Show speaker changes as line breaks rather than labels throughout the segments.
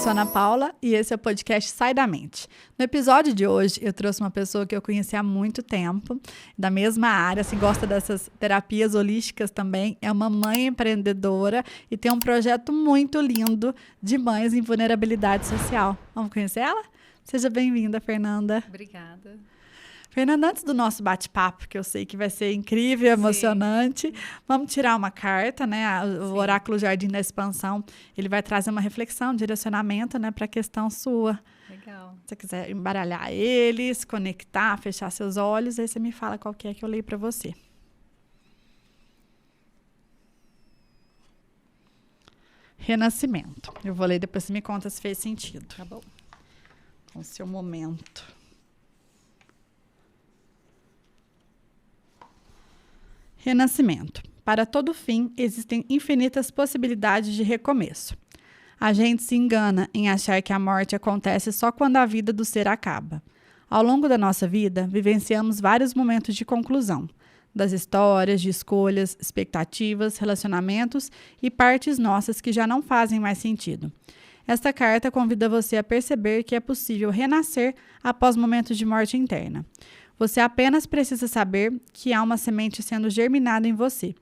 sou Ana Paula e esse é o podcast Sai da Mente. No episódio de hoje, eu trouxe uma pessoa que eu conheci há muito tempo, da mesma área, assim, gosta dessas terapias holísticas também, é uma mãe empreendedora e tem um projeto muito lindo de mães em vulnerabilidade social. Vamos conhecer ela? Seja bem-vinda, Fernanda.
Obrigada.
Fernanda, antes do nosso bate-papo, que eu sei que vai ser incrível, emocionante, vamos tirar uma carta, né? O Oráculo Jardim da Expansão, ele vai trazer uma reflexão, um direcionamento, né, para a questão sua.
Legal.
Se você quiser embaralhar eles, conectar, fechar seus olhos, aí você me fala qual que é que eu leio para você. Renascimento. Eu vou ler, depois você me conta se fez sentido.
Tá bom.
Com o seu momento. Renascimento. Para todo fim, existem infinitas possibilidades de recomeço. A gente se engana em achar que a morte acontece só quando a vida do ser acaba. Ao longo da nossa vida, vivenciamos vários momentos de conclusão, das histórias, de escolhas, expectativas, relacionamentos e partes nossas que já não fazem mais sentido. Esta carta convida você a perceber que é possível renascer após momentos de morte interna. Você apenas precisa saber que há uma semente sendo germinada em você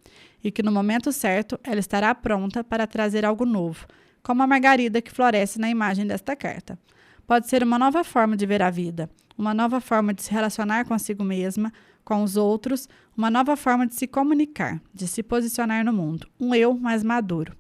e que no momento certo ela estará pronta para trazer algo novo, como a margarida que floresce na imagem desta carta. Pode ser uma nova forma de ver a vida, uma nova forma de se relacionar consigo mesma, com os outros, uma nova forma de se comunicar, de se posicionar no mundo, um eu mais maduro.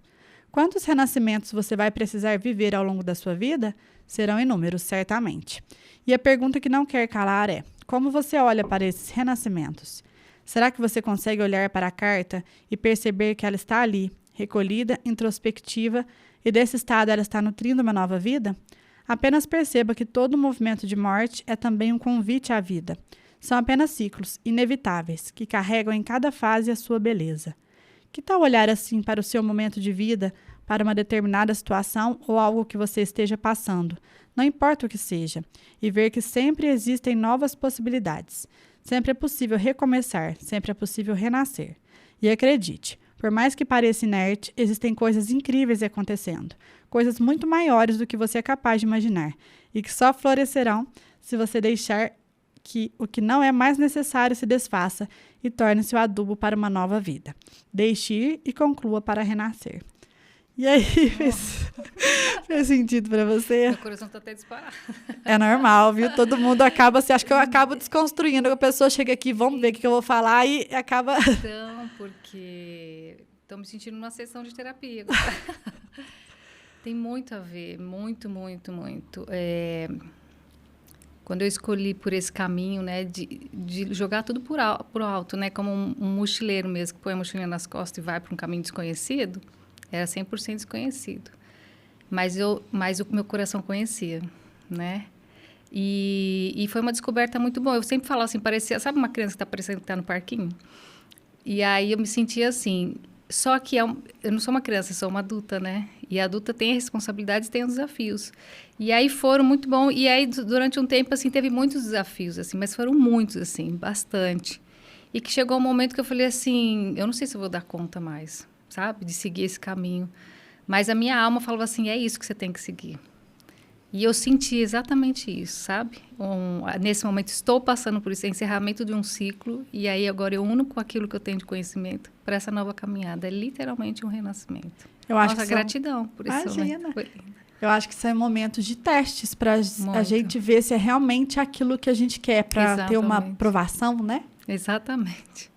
Quantos renascimentos você vai precisar viver ao longo da sua vida? Serão inúmeros, certamente. E a pergunta que não quer calar é: como você olha para esses renascimentos? Será que você consegue olhar para a carta e perceber que ela está ali, recolhida, introspectiva, e desse estado ela está nutrindo uma nova vida? Apenas perceba que todo movimento de morte é também um convite à vida. São apenas ciclos inevitáveis que carregam em cada fase a sua beleza. Que tal olhar assim para o seu momento de vida, para uma determinada situação ou algo que você esteja passando, não importa o que seja, e ver que sempre existem novas possibilidades. Sempre é possível recomeçar, sempre é possível renascer. E acredite, por mais que pareça inerte, existem coisas incríveis acontecendo, coisas muito maiores do que você é capaz de imaginar, e que só florescerão se você deixar que o que não é mais necessário se desfaça e torne-se o adubo para uma nova vida. Deixe ir e conclua para renascer. E aí, fez sentido para você?
Meu coração tá até disparado.
É normal, viu? Todo mundo acaba, acho que eu acabo desconstruindo. A pessoa chega aqui, vamos ver o que eu vou falar e acaba...
Então, porque estou me sentindo numa sessão de terapia. Tem muito a ver, muito. Quando eu escolhi por esse caminho, né, de jogar tudo por alto, né, como um mochileiro mesmo, que põe a mochilinha nas costas e vai para um caminho desconhecido, era 100% desconhecido. Mas o meu coração conhecia, né? E foi uma descoberta muito boa. Eu sempre falo assim, parecia... Sabe uma criança que está parecendo que está no parquinho? E aí eu me sentia assim... Só que eu não sou uma criança, eu sou uma adulta, né? E a adulta tem responsabilidades e tem os desafios. E aí foram muito bom. E aí, durante um tempo, assim, teve muitos desafios, assim, mas foram muitos, assim, bastante. E que chegou um momento que eu falei assim, eu não sei se eu vou dar conta mais, sabe? De seguir esse caminho. Mas a minha alma falava assim, é isso que você tem que seguir. E eu senti exatamente isso, sabe? Nesse momento, estou passando por esse encerramento de um ciclo, e aí agora eu uno com aquilo que eu tenho de conhecimento para essa nova caminhada. É literalmente um renascimento.
Eu acho
Nossa, gratidão por isso.
Imagina. Eu acho que são momentos de testes para a gente ver se é realmente aquilo que a gente quer, para ter uma aprovação, né?
Exatamente.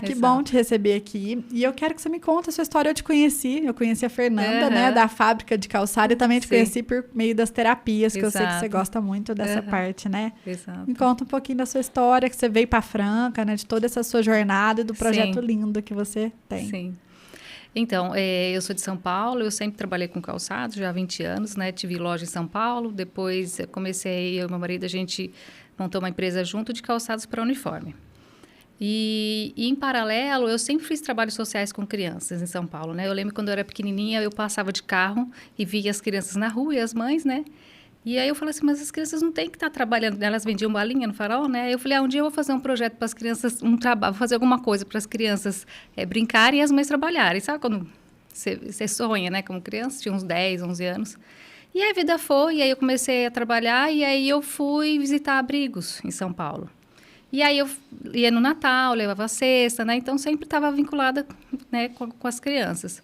Que bom te receber aqui. E eu quero que você me conte a sua história. Eu te conheci, eu conheci a Fernanda, né, da fábrica de calçado, e também te conheci por meio das terapias, que eu sei que você gosta muito dessa parte, né?
Exato.
Me conta um pouquinho da sua história, que você veio para Franca, né, de toda essa sua jornada e do projeto lindo que você tem.
Sim. Então, eu sou de São Paulo, eu sempre trabalhei com calçados, já há 20 anos, né? Tive loja em São Paulo, depois comecei, eu e meu marido, a gente montou uma empresa junto de calçados para uniforme. E em paralelo, eu sempre fiz trabalhos sociais com crianças em São Paulo, né? Eu lembro quando eu era pequenininha, eu passava de carro e via as crianças na rua e as mães, né? E aí eu falei assim, mas as crianças não têm que estar trabalhando, né? Elas vendiam balinha no Farol, né? Eu falei, um dia eu vou fazer um projeto para as crianças, um trabalho, vou fazer alguma coisa para as crianças brincarem e as mães trabalharem. Sabe quando você sonha, né? Como criança, tinha uns 10, 11 anos. E aí a vida foi, e aí eu comecei a trabalhar, e aí eu fui visitar abrigos em São Paulo. E aí eu ia no Natal, levava a cesta, né? Então sempre estava vinculada, né, com as crianças.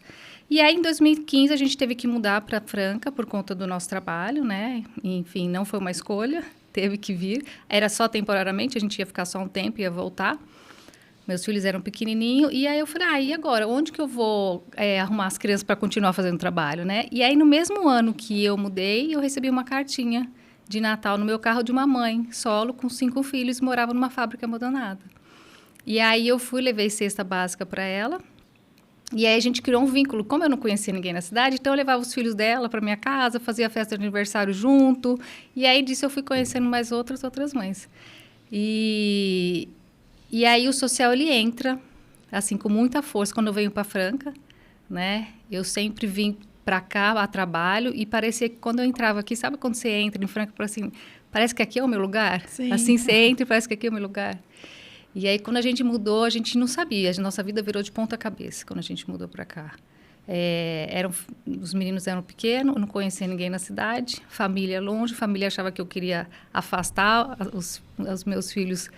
E aí em 2015 a gente teve que mudar para Franca por conta do nosso trabalho, né? Enfim, não foi uma escolha, teve que vir. Era só temporariamente, a gente ia ficar só um tempo e ia voltar. Meus filhos eram pequenininhos, e aí eu falei, e agora? Onde que eu vou arrumar as crianças para continuar fazendo trabalho, né? E aí, no mesmo ano que eu mudei, eu recebi uma cartinha de Natal no meu carro de uma mãe, solo, com 5 filhos, morava numa fábrica abandonada. E aí eu fui, levei cesta básica para ela, e aí a gente criou um vínculo. Como eu não conhecia ninguém na cidade, então eu levava os filhos dela para minha casa, fazia a festa de aniversário junto, e aí disso eu fui conhecendo mais outras mães. E aí o social, ele entra, assim, com muita força quando eu venho para Franca, né? Eu sempre vim para cá a trabalho e parecia que quando eu entrava aqui, sabe quando você entra em Franca, assim, parece que aqui é o meu lugar?
Sim.
Assim, você entra e parece que aqui é o meu lugar. E aí, quando a gente mudou, a gente não sabia, a nossa vida virou de ponta cabeça quando a gente mudou para cá. Os meninos eram pequenos, não conhecia ninguém na cidade, família longe, família achava que eu queria afastar os meus filhos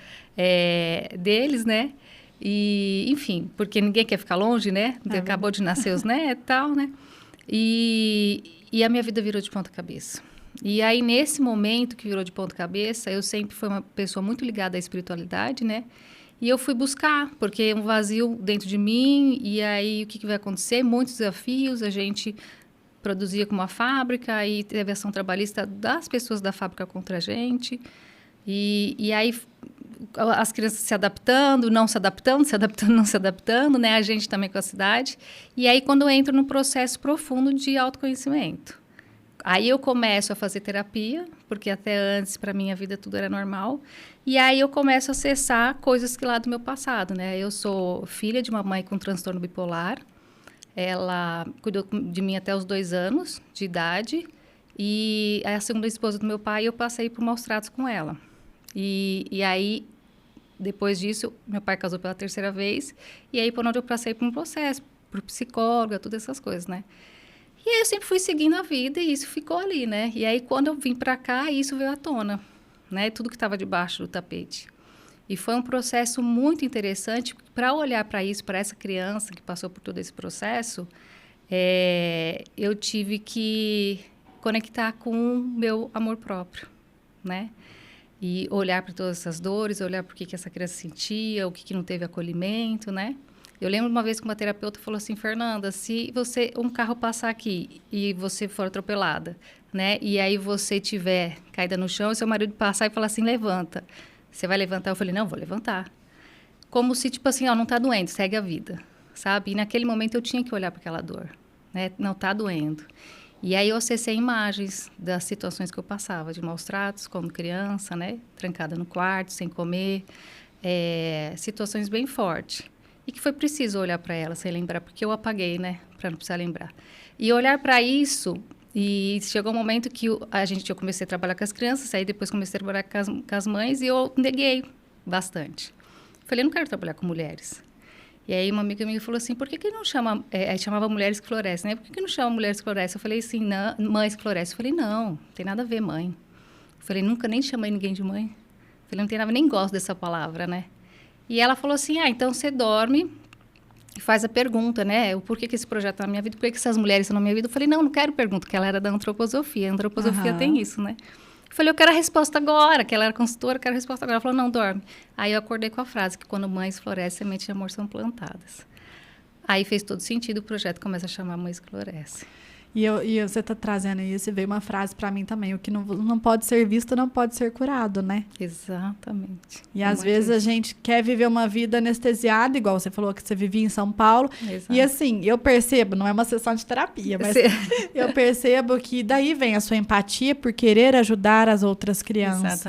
deles, né? E, enfim, porque ninguém quer ficar longe, né? Acabou de nascer os netos e tal, né? E a minha vida virou de ponta cabeça. E aí, nesse momento que virou de ponta cabeça, eu sempre fui uma pessoa muito ligada à espiritualidade, né? E eu fui buscar, porque um vazio dentro de mim, e aí o que vai acontecer? Muitos desafios, a gente produzia com uma fábrica, e teve ação trabalhista das pessoas da fábrica contra a gente, e aí as crianças se adaptando, não se adaptando, se adaptando, não se adaptando, né? A gente também com a cidade. E aí, quando eu entro no processo profundo de autoconhecimento, aí eu começo a fazer terapia, porque até antes, para mim, a vida tudo era normal. E aí eu começo a acessar coisas que lá do meu passado, né? Eu sou filha de uma mãe com transtorno bipolar. Ela cuidou de mim até os 2 anos de idade. E a segunda esposa do meu pai, eu passei por maus tratos com ela. E aí, depois disso, meu pai casou pela 3ª vez. E aí, por onde eu passei por um processo, por psicóloga, todas essas coisas, né? E aí eu sempre fui seguindo a vida e isso ficou ali, né? E aí quando eu vim para cá, isso veio à tona, né? Tudo que estava debaixo do tapete. E foi um processo muito interessante para olhar para isso, para essa criança que passou por todo esse processo. Eu tive que conectar com o meu amor próprio, né? E olhar para todas essas dores, olhar por que essa criança sentia, o que não teve acolhimento, né? Eu lembro uma vez que uma terapeuta falou assim, Fernanda, se um carro passar aqui e você for atropelada, né? E aí você tiver caída no chão e seu marido passar e falar assim, levanta. Você vai levantar? Eu falei, não, vou levantar. Como se, tipo assim, não tá doendo, segue a vida, sabe? E naquele momento eu tinha que olhar para aquela dor, né? Não tá doendo. E aí eu acessei imagens das situações que eu passava, de maus tratos, como criança, né? Trancada no quarto, sem comer, situações bem fortes. E que foi preciso olhar para ela sem lembrar, porque eu apaguei, né? Para não precisar lembrar. E olhar para isso, e chegou um momento que eu comecei a trabalhar com as crianças, aí depois comecei a trabalhar com as mães, e eu neguei bastante. Falei, não quero trabalhar com mulheres. E aí uma amiga minha falou assim, por que não chama... chamava Mulheres que Florescem, né? Por que não chama Mulheres que Florescem? Eu falei assim, não, Mães que Florescem. Eu falei, não tem nada a ver, mãe. Eu falei, nunca nem chamei ninguém de mãe. Eu falei, não tem nada, nem gosto dessa palavra, né? E ela falou assim, então você dorme e faz a pergunta, né? O porquê que esse projeto está na minha vida, por que essas mulheres estão na minha vida? Eu falei, não quero pergunta, porque ela era da antroposofia. A antroposofia tem isso, né? Eu falei, eu quero a resposta agora, que ela era consultora, eu quero a resposta agora. Ela falou, não, dorme. Aí eu acordei com a frase, que quando mães florescem, sementes de amor são plantadas. Aí fez todo sentido, o projeto começa a chamar Mães que Florescem.
E você está trazendo isso, e veio uma frase para mim também, o que não pode ser visto não pode ser curado, né?
Exatamente.
E às vezes a gente quer viver uma vida anestesiada, igual você falou que você vivia em São Paulo. Exato. E assim, eu percebo, não é uma sessão de terapia, mas eu percebo que daí vem a sua empatia por querer ajudar as outras crianças.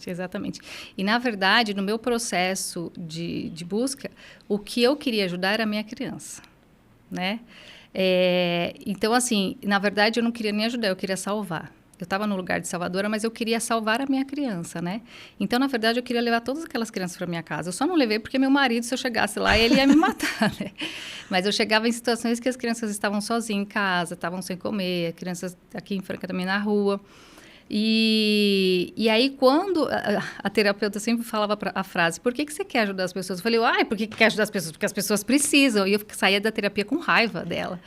Exatamente. E na verdade, no meu processo de busca, o que eu queria ajudar era a minha criança, né? Então, assim, na verdade, eu não queria nem ajudar, eu queria salvar. Eu estava no lugar de salvadora, mas eu queria salvar a minha criança, né? Então, na verdade, eu queria levar todas aquelas crianças para minha casa. Eu só não levei porque meu marido, se eu chegasse lá, ele ia me matar, né? Mas eu chegava em situações que as crianças estavam sozinhas em casa, estavam sem comer, crianças aqui em Franca também na rua. E aí, quando a terapeuta sempre falava a frase, por que você quer ajudar as pessoas? Eu falei, por que quer ajudar as pessoas? Porque as pessoas precisam. E eu saía da terapia com raiva dela.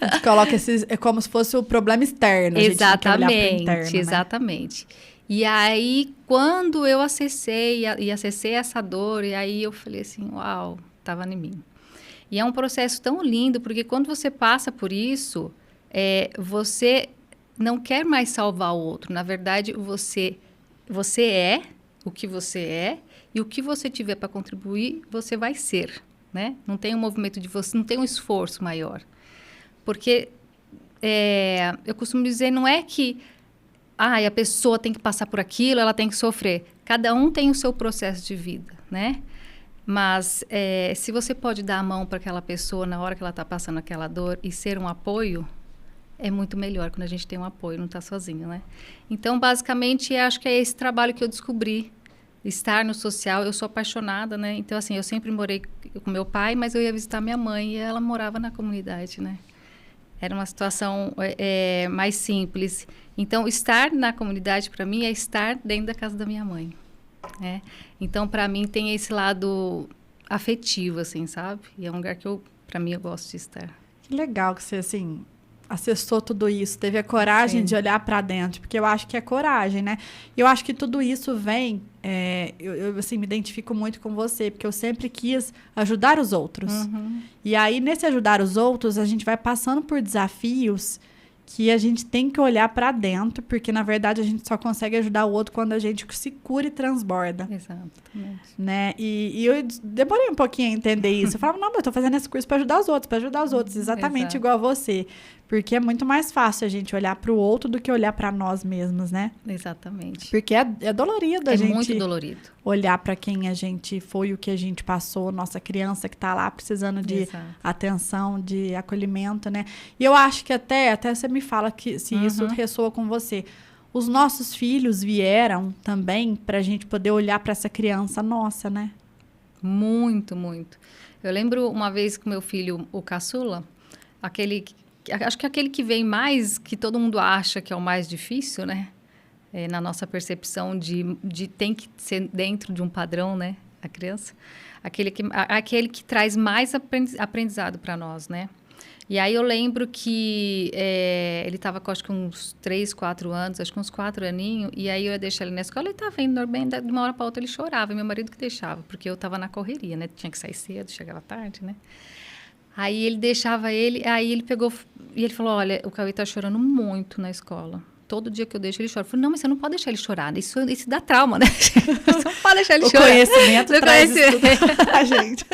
A gente coloca é como se fosse o problema externo.
Exatamente,
a gente não quer olhar pro interno,
exatamente. Né? E aí, quando eu acessei essa dor, e aí eu falei assim, uau, estava em mim. E é um processo tão lindo, porque quando você passa por isso, você não quer mais salvar o outro. Na verdade, você é o que você é, e o que você tiver para contribuir, você vai ser, né? Não tem um movimento de você, não tem um esforço maior. Porque eu costumo dizer, não é que a pessoa tem que passar por aquilo, ela tem que sofrer. Cada um tem o seu processo de vida, né? Mas se você pode dar a mão para aquela pessoa na hora que ela está passando aquela dor e ser um apoio, é muito melhor quando a gente tem um apoio, não está sozinho, né? Então, basicamente, acho que é esse trabalho que eu descobri. Estar no social, eu sou apaixonada, né? Então, assim, eu sempre morei com meu pai, mas eu ia visitar minha mãe e ela morava na comunidade, né? Era uma situação mais simples. Então, estar na comunidade, para mim, é estar dentro da casa da minha mãe, né? Então, para mim, tem esse lado afetivo, assim, sabe? E é um lugar que, para mim, eu gosto de estar.
Que legal que você, assim, acessou tudo isso, teve a coragem de olhar para dentro, porque eu acho que é coragem, né? E eu acho que tudo isso vem, eu assim, me identifico muito com você, porque eu sempre quis ajudar os outros.
Uhum.
E aí, nesse ajudar os outros, a gente vai passando por desafios que a gente tem que olhar para dentro, porque, na verdade, a gente só consegue ajudar o outro quando a gente se cura e transborda.
Exatamente.
Né? E eu demorei um pouquinho a entender isso. Eu falava, não, mas eu tô fazendo esse curso para ajudar os outros, exatamente
Exato.
igual a você. Porque é muito mais fácil a gente olhar para o outro do que olhar para nós mesmos, né?
Exatamente.
Porque é dolorido a gente
muito dolorido.
Olhar para quem a gente foi, o que a gente passou, nossa criança que está lá precisando de atenção, de acolhimento, né? E eu acho que até você me fala que se isso ressoa com você. Os nossos filhos vieram também para a gente poder olhar para essa criança nossa, né?
Muito, muito. Eu lembro uma vez com meu filho, o caçula, acho que aquele que vem mais, que todo mundo acha que é o mais difícil, né? Na nossa percepção de tem que ser dentro de um padrão, né? A criança. Aquele que traz mais aprendizado para nós, né? E aí eu lembro que ele estava com acho que uns 3, 4 anos, acho que uns 4 aninhos, e aí eu ia deixar ele na escola, ele estava indo bem, de uma hora para outra ele chorava, e meu marido que deixava, porque eu estava na correria, né? Tinha que sair cedo, chegava tarde, né? Aí ele deixava ele, aí ele pegou, e ele falou, olha, o Cauê está chorando muito na escola. Todo dia que eu deixo ele chora. Eu falei, não, mas você não pode deixar ele chorar. Isso dá trauma, né? Você não pode deixar ele chorar.
O conhecimento traz isso a gente.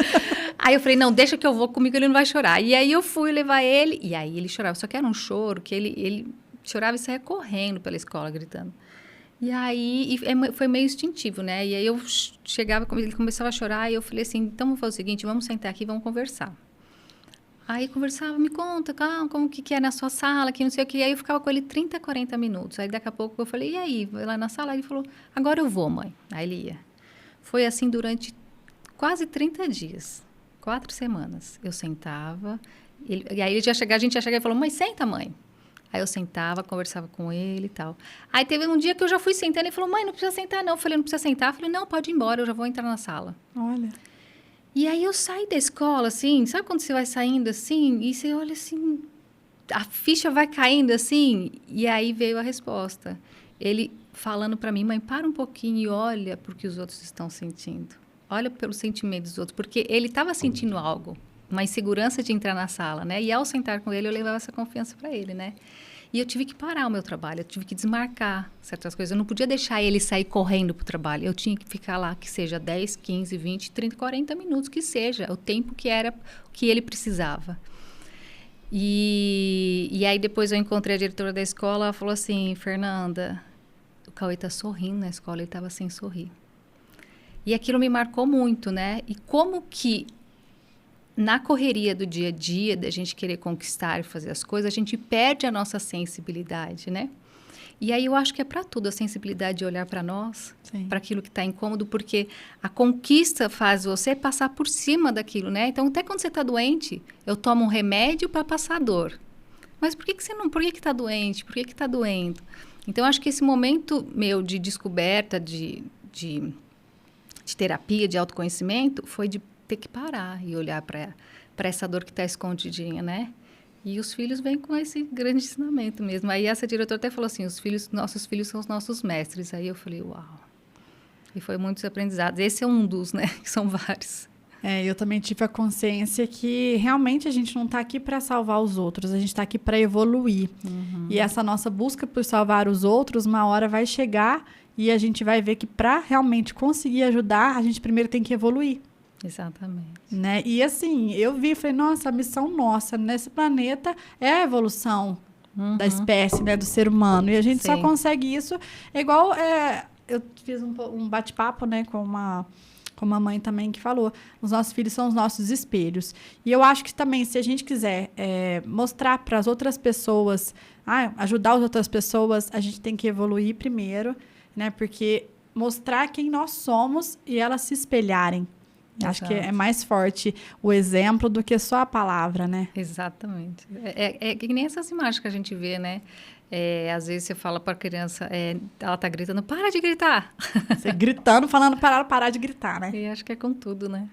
Aí eu falei, não, deixa que eu vou comigo, ele não vai chorar. E aí eu fui levar ele, e aí ele chorava. Só que era um choro que ele chorava e saía correndo pela escola, gritando. E aí foi meio instintivo, né? E aí eu chegava, ele começava a chorar, e eu falei assim, então vamos fazer o seguinte, vamos sentar aqui e vamos conversar. Aí conversava, me conta, como que é na sua sala, que não sei o que. Aí eu ficava com ele 30, 40 minutos. Aí daqui a pouco eu falei, e aí? Vai lá na sala? Aí ele falou, agora eu vou, mãe. Aí ele ia. Foi assim durante quase 30 dias, 4 semanas. Eu sentava, e aí a gente ia chegar e falou, mãe, senta, mãe. Aí eu sentava, conversava com ele e tal. Aí teve um dia que eu já fui sentando e ele falou, mãe, não precisa sentar não. Eu falei, não precisa sentar? Eu falei, não, pode ir embora, eu já vou entrar na sala.
Olha.
E aí eu saí da escola, assim, sabe quando você vai saindo assim, e você olha assim, a ficha vai caindo assim, e aí veio a resposta. Ele falando para mim, mãe, para um pouquinho e olha por que os outros estão sentindo. Olha pelo sentimento dos outros, porque ele estava sentindo algo, uma insegurança de entrar na sala, né? E ao sentar com ele, eu levava essa confiança para ele, né? E eu tive que parar o meu trabalho, eu tive que desmarcar certas coisas. Eu não podia deixar ele sair correndo para o trabalho. Eu tinha que ficar lá, que seja 10, 15, 20, 30, 40 minutos, que seja o tempo que era que ele precisava. E aí depois eu encontrei a diretora da escola, ela falou assim, Fernanda, o Cauê está sorrindo na escola, ele estava sem sorrir. E aquilo me marcou muito, né? E como que na correria do dia a dia, da gente querer conquistar e fazer as coisas, a gente perde a nossa sensibilidade, né? E aí eu acho que é para tudo a sensibilidade de olhar para nós,
Sim.
para aquilo que está incômodo, porque a conquista faz você passar por cima daquilo, né? Então, até quando você está doente, eu tomo um remédio para passar a dor. Mas por que você não... Por que está doente? Por que está doendo? Então, eu acho que esse momento meu de descoberta, de terapia, de autoconhecimento, foi de ter que parar e olhar para essa dor que está escondidinha, né? E os filhos vêm com esse grande ensinamento mesmo. Aí essa diretora até falou assim, nossos filhos são os nossos mestres. Aí eu falei, uau. E foi muitos aprendizados. Esse é um dos, né? Que são vários.
Eu também tive a consciência que realmente a gente não está aqui para salvar os outros, a gente está aqui para evoluir. E essa nossa busca por salvar os outros, uma hora vai chegar e a gente vai ver que para realmente conseguir ajudar, a gente primeiro tem que evoluir.
Exatamente.
Né? E assim, eu vi e falei, nossa, a missão nossa nesse planeta é a evolução da espécie, né, do ser humano. E a gente só consegue isso. É igual, eu fiz um bate-papo, né, com uma mãe também que falou, os nossos filhos são os nossos espelhos. E eu acho que também, se a gente quiser mostrar para as outras pessoas, ajudar as outras pessoas, a gente tem que evoluir primeiro, né? Porque mostrar quem nós somos e elas se espelharem. Exato. Acho que é mais forte o exemplo do que só a palavra, né?
Exatamente. É que nem essas imagens que a gente vê, né? Às vezes você fala para a criança, ela tá gritando, para de gritar. Você
gritando, falando para ela parar de gritar, né?
E acho que é com tudo, né?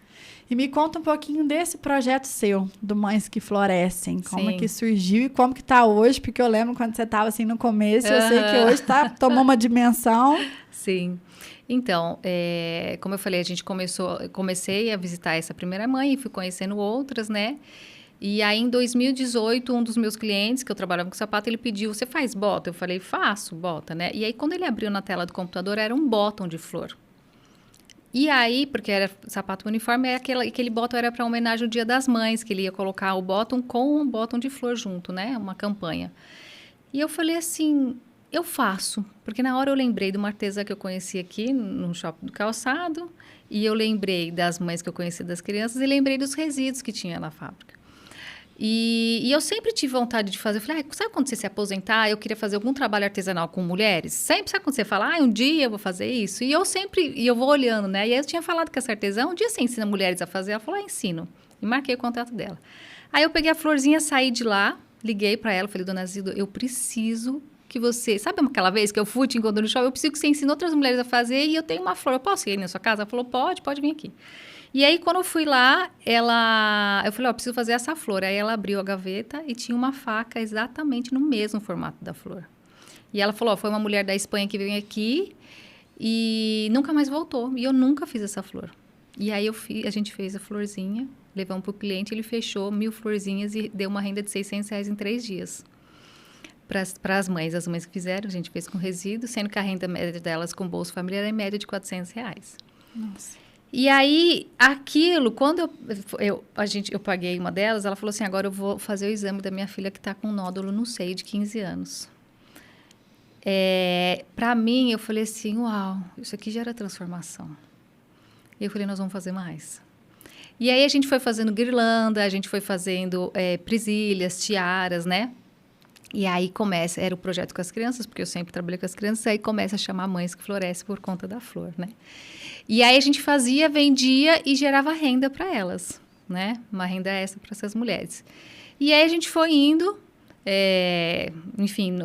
E me conta um pouquinho desse projeto seu, do Mães que Florescem. Como é que surgiu e como que tá hoje? Porque eu lembro quando você estava assim no começo, eu sei que hoje tomou uma dimensão.
Sim. Então, como eu falei, comecei a visitar essa primeira mãe e fui conhecendo outras, né? E aí, em 2018, um dos meus clientes, que eu trabalhava com sapato, ele pediu, você faz bota? Eu falei, faço bota, né? E aí, quando ele abriu na tela do computador, era um bottom de flor. E aí, porque era sapato uniforme, aquele bottom era para homenagem ao Dia das Mães, que ele ia colocar o bottom com um bottom de flor junto, né? Uma campanha. E eu falei assim, eu faço. Porque na hora eu lembrei de uma artesã que eu conheci aqui, no Shopping do Calçado, e eu lembrei das mães que eu conheci das crianças, e lembrei dos resíduos que tinha na fábrica. E eu sempre tive vontade de fazer. Eu falei, sabe quando você se aposentar, eu queria fazer algum trabalho artesanal com mulheres? Sempre, sabe quando você fala, um dia eu vou fazer isso? E eu vou olhando, né? E aí eu tinha falado com essa artesã, um dia você ensina mulheres a fazer? Ela falou, ensino. E marquei o contato dela. Aí eu peguei a florzinha, saí de lá, liguei para ela, falei, dona Zilda, eu preciso que você... Sabe aquela vez que eu fui te encontrando no show? Eu preciso que você ensine outras mulheres a fazer e eu tenho uma flor. Eu posso ir na sua casa? Ela falou, pode vir aqui. E aí, quando eu fui lá, eu falei, preciso fazer essa flor. Aí ela abriu a gaveta e tinha uma faca exatamente no mesmo formato da flor. E ela falou, foi uma mulher da Espanha que veio aqui e nunca mais voltou. E eu nunca fiz essa flor. E aí a gente fez a florzinha, levamos para o cliente, ele fechou 1.000 florzinhas e deu uma renda de R$600 em 3 dias. Para as mães que fizeram, a gente fez com resíduo, sendo que a renda média delas com bolsa familiar era em média de R$400.
Nossa.
E aí, aquilo, quando eu paguei uma delas, ela falou assim, agora eu vou fazer o exame da minha filha que está com um nódulo no seio de 15 anos. Para mim, eu falei assim, uau, isso aqui gera transformação. E eu falei, nós vamos fazer mais. E aí, a gente foi fazendo guirlanda, a gente foi fazendo presilhas, tiaras, né? E aí era o projeto com as crianças, porque eu sempre trabalhei com as crianças, aí começa a chamar mães que florescem por conta da flor, né? E aí a gente fazia, vendia e gerava renda para elas, né? Uma renda extra para essas mulheres. E aí a gente foi indo, enfim,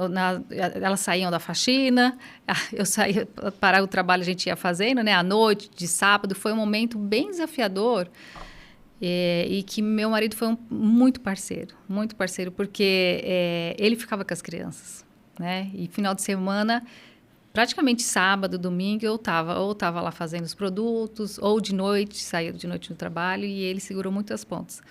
elas saíam da faxina, eu saía para o trabalho, a gente ia fazendo, né? À noite, de sábado, foi um momento bem desafiador. E que meu marido foi muito parceiro, porque ele ficava com as crianças, né? E final de semana, praticamente sábado, domingo, eu estava lá fazendo os produtos, ou de noite, saía de noite do trabalho, e ele segurou muito as pontas.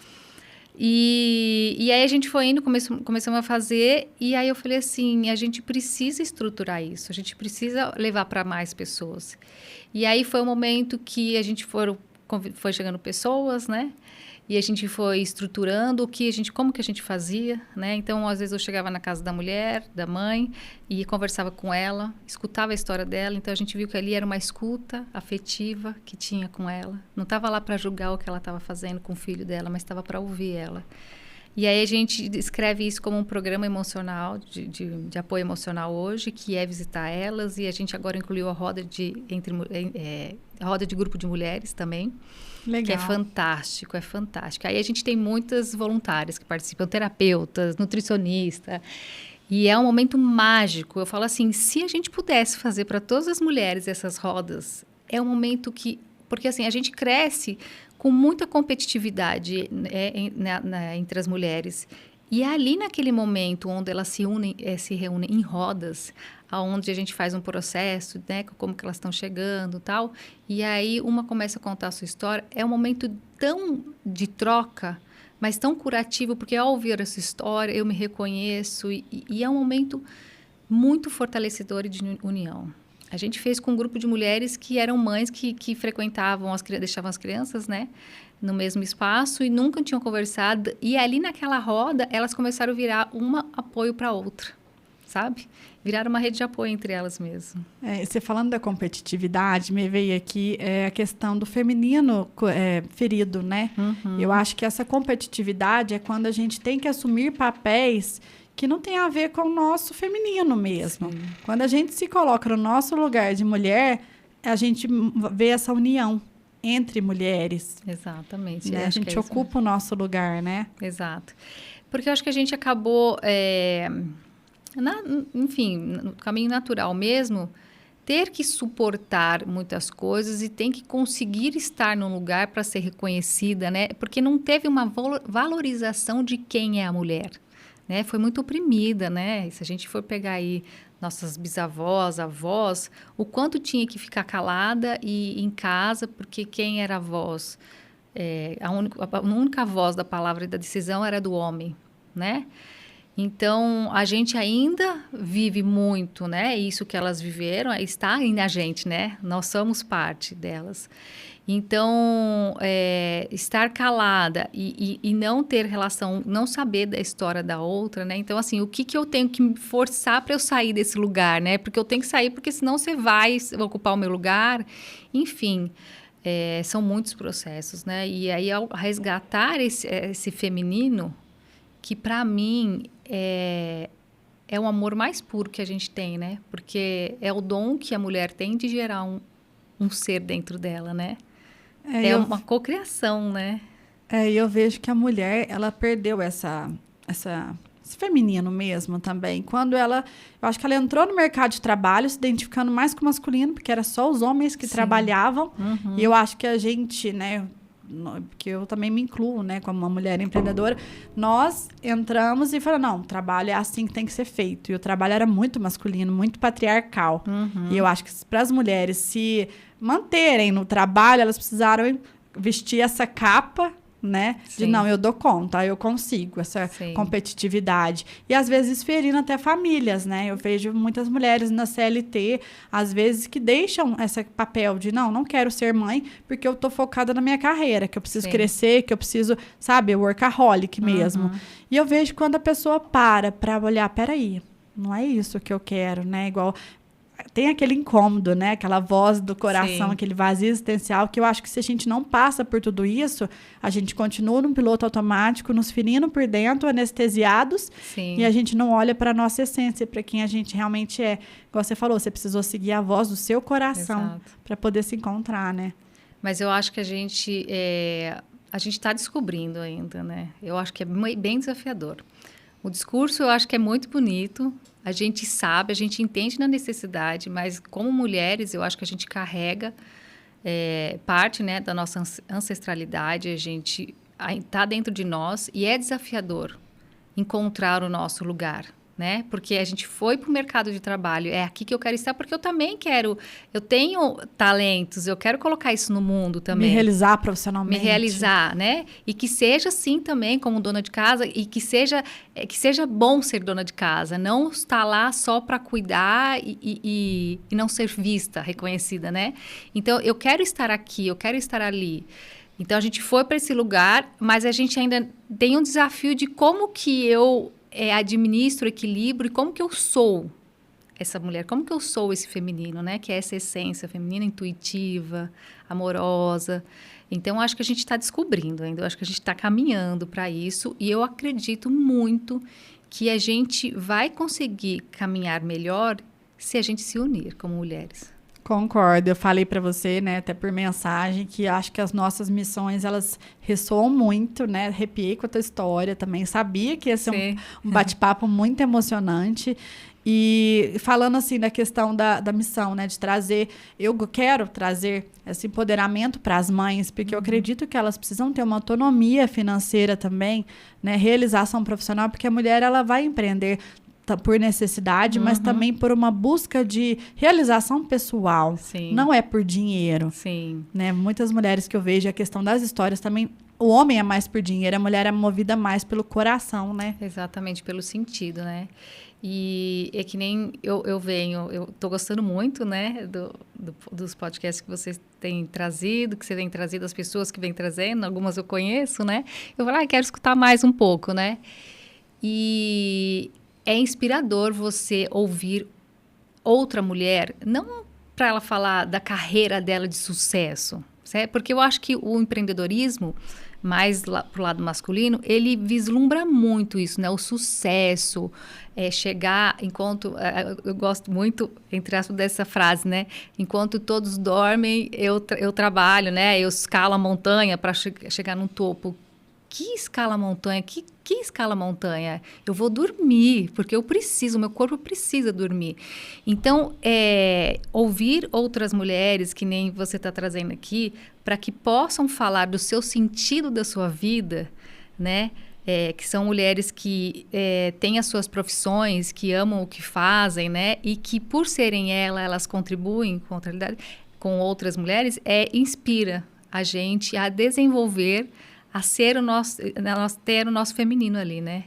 E aí a gente foi indo, começamos a fazer, e aí eu falei assim, a gente precisa estruturar isso, a gente precisa levar para mais pessoas. E aí foi o momento que a gente foi chegando pessoas, né? E a gente foi estruturando como que a gente fazia, né? Então, às vezes eu chegava na casa da mulher, da mãe, e conversava com ela, escutava a história dela. Então, a gente viu que ali era uma escuta afetiva que tinha com ela. Não estava lá para julgar o que ela estava fazendo com o filho dela, mas estava para ouvir ela. E aí a gente escreve isso como um programa emocional, de apoio emocional hoje, que é visitar elas. E a gente agora incluiu a roda a roda de grupo de mulheres também.
Legal.
Que é fantástico, é fantástico. Aí a gente tem muitas voluntárias que participam, terapeutas, nutricionistas. E é um momento mágico. Eu falo assim, se a gente pudesse fazer para todas as mulheres essas rodas, é um momento que... Porque assim, a gente cresce com muita competitividade entre as mulheres. E é ali naquele momento onde elas se reúnem em rodas, onde a gente faz um processo, né, como que elas estão chegando e tal. E aí uma começa a contar a sua história. É um momento tão de troca, mas tão curativo, porque ao ouvir essa história eu me reconheço e é um momento muito fortalecedor e de união. A gente fez com um grupo de mulheres que eram mães que frequentavam, deixavam as crianças, né, no mesmo espaço e nunca tinham conversado. E ali naquela roda, elas começaram a virar uma apoio para a outra, sabe? Viraram uma rede de apoio entre elas mesmo.
Você falando da competitividade, me veio aqui a questão do feminino ferido, né?
Uhum.
Eu acho que essa competitividade é quando a gente tem que assumir papéis que não tem a ver com o nosso feminino mesmo.
Sim.
Quando a gente se coloca no nosso lugar de mulher, a gente vê essa união entre mulheres.
Exatamente.
Né? A gente ocupa o nosso lugar, né?
Exato. Porque eu acho que a gente acabou, enfim, no caminho natural mesmo, ter que suportar muitas coisas e tem que conseguir estar num lugar para ser reconhecida, né? Porque não teve uma valorização de quem é a mulher. Né? Foi muito oprimida, né? E se a gente for pegar aí nossas bisavós, avós, o quanto tinha que ficar calada e em casa, porque quem era a voz? A única voz da palavra e da decisão era do homem, né? Então, a gente ainda vive muito, né? Isso que elas viveram está na gente, né? Nós somos parte delas. Então, estar calada e não ter relação, não saber da história da outra, né? Então, assim, o que eu tenho que me forçar para eu sair desse lugar, né? Porque eu tenho que sair, porque senão você vai ocupar o meu lugar. Enfim, são muitos processos, né? E aí, ao resgatar esse feminino, que para mim é o amor mais puro que a gente tem, né? Porque é o dom que a mulher tem de gerar um ser dentro dela, né? É uma cocriação, né?
E eu vejo que a mulher, ela perdeu esse feminino mesmo também. Quando eu acho que ela entrou no mercado de trabalho se identificando mais com o masculino, porque era só os homens que trabalhavam.
Uhum.
E eu acho que a gente, né, porque eu também me incluo, né, como uma mulher empreendedora, nós entramos e falamos, não, o trabalho é assim que tem que ser feito. E o trabalho era muito masculino, muito patriarcal.
Uhum.
E eu acho que para as mulheres se manterem no trabalho, elas precisaram vestir essa capa, né?
Sim.
De não, eu dou conta, eu consigo, essa competitividade. E às vezes ferindo até famílias, né? Eu vejo muitas mulheres na CLT, às vezes, que deixam esse papel de não quero ser mãe, porque eu tô focada na minha carreira, que eu preciso crescer, que eu preciso, sabe, workaholic mesmo.
Uhum.
E eu vejo quando a pessoa para olhar, peraí, não é isso que eu quero, né? Igual... Tem aquele incômodo, né? Aquela voz do coração, aquele vazio existencial, que eu acho que se a gente não passa por tudo isso, a gente continua num piloto automático, nos ferindo por dentro, anestesiados, e a gente não olha para a nossa essência, para quem a gente realmente é. Igual você falou, você precisou seguir a voz do seu coração para poder se encontrar, né?
Mas eu acho que a gente está descobrindo ainda, né? Eu acho que é bem desafiador. O discurso eu acho que é muito bonito, a gente sabe, a gente entende na necessidade, mas como mulheres eu acho que a gente carrega parte, né, da nossa ancestralidade, a gente está dentro de nós e é desafiador encontrar o nosso lugar, né? Porque a gente foi para o mercado de trabalho, é aqui que eu quero estar, porque eu também eu tenho talentos, eu quero colocar isso no mundo também.
Me realizar profissionalmente.
Me realizar, né? E que seja assim também como dona de casa e que seja bom ser dona de casa, não estar lá só para cuidar e não ser vista, reconhecida, né? Então, eu quero estar aqui, eu quero estar ali. Então, a gente foi para esse lugar, mas a gente ainda tem um desafio de como que eu administro o equilíbrio e como que eu sou essa mulher, como que eu sou esse feminino, né? Que é essa essência feminina, intuitiva, amorosa. Então, acho que a gente está descobrindo ainda, eu acho que a gente está caminhando para isso, e eu acredito muito que a gente vai conseguir caminhar melhor se a gente se unir como mulheres.
Concordo, eu falei para você, né, até por mensagem, que acho que as nossas missões, elas ressoam muito, né, arrepiei com a tua história também, sabia que ia ser um bate-papo muito emocionante, e falando assim da questão da missão, né, de trazer, eu quero trazer esse empoderamento para as mães, porque eu acredito que elas precisam ter uma autonomia financeira também, né, realização profissional, porque a mulher, ela vai empreender por necessidade, mas também por uma busca de realização pessoal.
Sim.
Não é por dinheiro.
Sim.
Né? Muitas mulheres que eu vejo, a questão das histórias também, o homem é mais por dinheiro, a mulher é movida mais pelo coração, né?
Exatamente, pelo sentido, né? E é que nem eu tô gostando muito, né, dos podcasts que vocês têm trazido, que você tem trazido, as pessoas que vêm trazendo, algumas eu conheço, né? Eu falo, quero escutar mais um pouco, né? E é inspirador você ouvir outra mulher, não para ela falar da carreira dela de sucesso, certo? Porque eu acho que o empreendedorismo, mais pro lado masculino, ele vislumbra muito isso, né? O sucesso, chegar enquanto... eu gosto muito, entre aspas, dessa frase, né? Enquanto todos dormem, eu trabalho, né? Eu escalo a montanha para chegar no topo. Que escala a montanha? Que escala a montanha? Eu vou dormir, porque eu preciso, meu corpo precisa dormir. Então, ouvir outras mulheres, que nem você está trazendo aqui, para que possam falar do seu sentido da sua vida, né? Que são mulheres que têm as suas profissões, que amam o que fazem, né? E que, por serem elas contribuem com outras mulheres, inspira a gente a desenvolver, a ser ter o nosso feminino ali, né?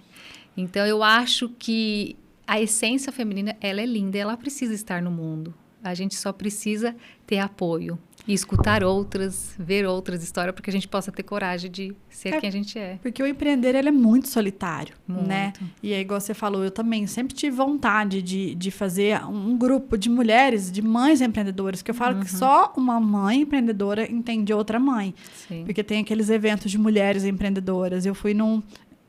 Então, eu acho que a essência feminina, ela é linda, ela precisa estar no mundo. A gente só precisa ter apoio e escutar outras, ver outras histórias, para que a gente possa ter coragem de ser quem a gente é.
Porque o empreender, ele é muito solitário,
muito,
né? E aí, igual você falou, eu também sempre tive vontade de fazer um grupo de mulheres, de mães empreendedoras, que eu falo que só uma mãe empreendedora entende outra mãe.
Sim.
Porque tem aqueles eventos de mulheres empreendedoras. Eu fui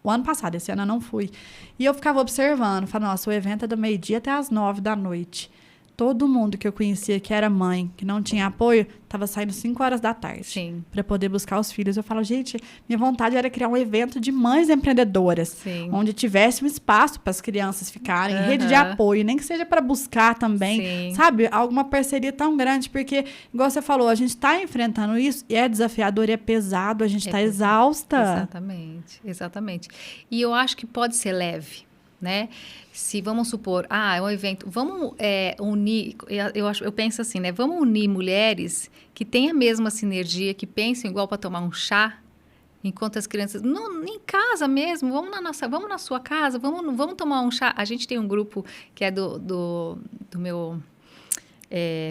o ano passado, esse ano eu não fui. E eu ficava observando, falando, nossa, o evento é do meio-dia até às 9 da noite. Todo mundo que eu conhecia que era mãe, que não tinha apoio, estava saindo 5 horas da tarde para poder buscar os filhos. Eu falo, gente, minha vontade era criar um evento de mães empreendedoras,
Sim.
onde tivesse um espaço para as crianças ficarem, rede de apoio, nem que seja para buscar também,
Sim.
sabe? Alguma parceria tão grande, porque, igual você falou, a gente está enfrentando isso e é desafiador e é pesado, a gente está exausta.
Exatamente, exatamente. E eu acho que pode ser leve, né? Se vamos supor, é um evento, vamos unir, eu penso assim, né? Vamos unir mulheres que têm a mesma sinergia, que pensam igual para tomar um chá, enquanto as crianças, não, em casa mesmo, vamos na sua casa, vamos tomar um chá. A gente tem um grupo que é do meu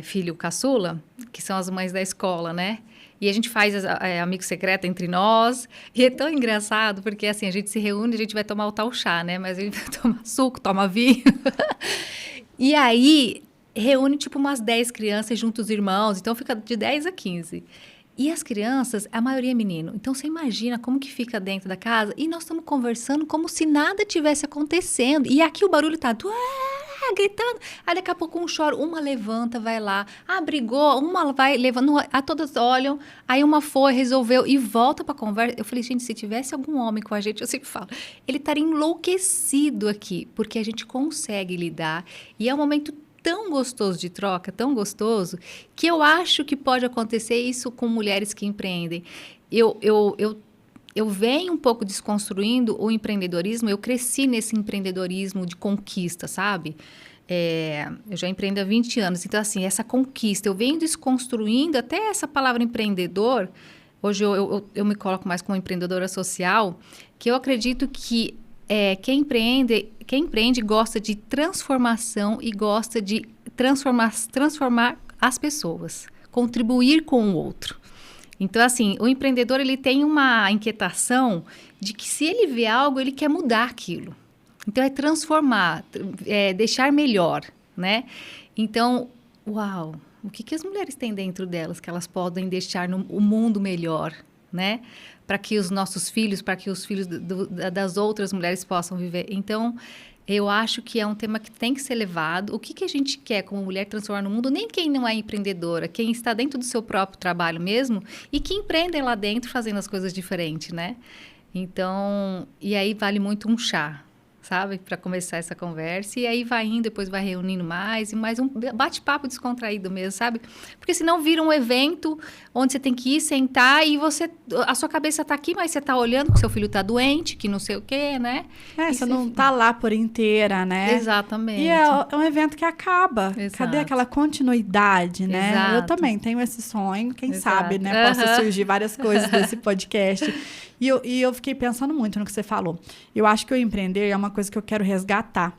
filho caçula, que são as mães da escola, né? E a gente faz amigo secreto entre nós. E é tão engraçado, porque assim, a gente se reúne, a gente vai tomar o tal chá, né? Mas a gente vai tomar suco, toma vinho. E aí, reúne tipo umas 10 crianças junto os irmãos. Então, fica de 10 a 15. E as crianças, a maioria é menino. Então, você imagina como que fica dentro da casa. E nós estamos conversando como se nada tivesse acontecendo. E aqui o barulho tá... gritando. Aí daqui a pouco um chora, uma levanta, vai lá, brigou, uma vai levando, todas olham, aí uma foi, resolveu e volta pra conversa. Eu falei, gente, se tivesse algum homem com a gente, eu sempre falo, ele estaria enlouquecido aqui, porque a gente consegue lidar e é um momento tão gostoso de troca, tão gostoso, que eu acho que pode acontecer isso com mulheres que empreendem. Eu venho um pouco desconstruindo o empreendedorismo, eu cresci nesse empreendedorismo de conquista, sabe? Eu já empreendo há 20 anos, então assim, essa conquista, eu venho desconstruindo até essa palavra empreendedor, hoje eu me coloco mais como empreendedora social, que eu acredito que quem empreende gosta de transformação e gosta de transformar as pessoas, contribuir com o outro. Então, assim, o empreendedor, ele tem uma inquietação de que se ele vê algo, ele quer mudar aquilo. Então, é transformar, deixar melhor, né? Então, uau, O que as mulheres têm dentro delas que elas podem deixar o mundo melhor, né? Para que os nossos filhos, para que os filhos das outras mulheres possam viver. Então, eu acho que é um tema que tem que ser levado. O que a gente quer como mulher transformar no mundo? Nem quem não é empreendedora, quem está dentro do seu próprio trabalho mesmo e que empreendem lá dentro fazendo as coisas diferentes, né? Então, e aí vale muito um chá, sabe? Para começar essa conversa. E aí vai indo, depois vai reunindo mais. E mais um bate-papo descontraído mesmo, sabe? Porque senão vira um evento onde você tem que ir, sentar e a sua cabeça tá aqui, mas você tá olhando que seu filho tá doente, que não sei o quê, né?
Você não tá lá por inteira, né?
Exatamente.
E é um evento que acaba.
Exato.
Cadê aquela continuidade, né?
Exato.
Eu também tenho esse sonho, quem
Exato.
sabe, né? Possa surgir várias coisas desse podcast. E eu fiquei pensando muito no que você falou. Eu acho que o empreender é uma coisa que eu quero resgatar.